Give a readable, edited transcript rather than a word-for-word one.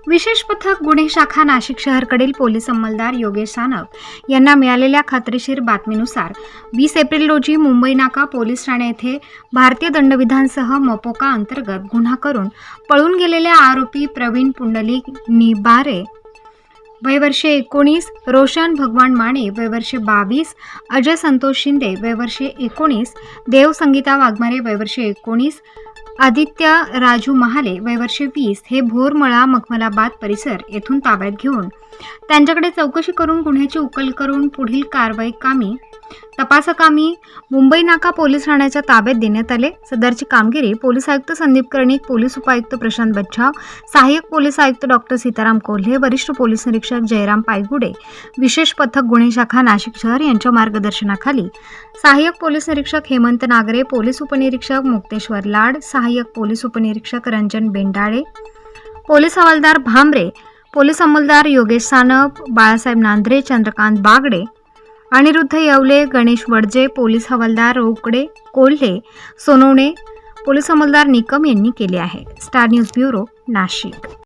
विशेष पथक गुन्हे शाखा नाशिक शहरकडील पोलीस अंमलदार योगेश सानप यांना मिळालेल्या खात्रीशीर बातमीनुसार 20 एप्रिल रोजी मुंबई नाका पोलीस ठाणे येथे भारतीय दंडविधानसह मपोका अंतर्गत गुन्हा करून पळून गेलेल्या आरोपी प्रवीण पुंडलिक निबारे वय वर्षे 19, रोशन भगवान माने वय वर्षे 22, अजय संतोष शिंदे वय वर्षे 19, देव संगीता वाघमारे वय वर्षे 19, आदित्य राजू महाले वय वर्षे 20 हे भोरमळा मखमलाबाद परिसर येथून ताब्यात घेऊन त्यांच्याकडे चौकशी करून गुन्ह्याची उकल करून पुढील कारवाई तपासकामी मुंबई नाका पोलीस ठाण्याच्या ताब्यात देण्यात आले। सदरची कामगिरी पोलीस आयुक्त संदीप कर्णिक, पोलीस उपायुक्त प्रशांत बच्छाव, सहाय्यक पोलीस आयुक्त डॉक्टर सीताराम कोल्हे, वरिष्ठ पोलीस निरीक्षक जयराम पायगुडे, विशेष पथक गुन्हे शाखा नाशिक शहर यांच्या मार्गदर्शनाखाली सहाय्यक पोलीस निरीक्षक हेमंत नागरे, पोलीस उपनिरीक्षक मुक्तेश्वर लाड, सहाय्यक पोलीस उपनिरीक्षक रंजन बेंडाळे, पोलीस हवालदार भामरे, पोलीस अंमलदार योगेश सानप, बाळासाहेब नांद्रे, चंद्रकांत बागडे, अनिरुद्ध येवले, गणेश वडजे, पोलीस हवालदार रोकडे, कोल्हे, सोनवणे, पोलीस अंमलदार निकम यांनी केले आहे। Star news bureau, Nashik.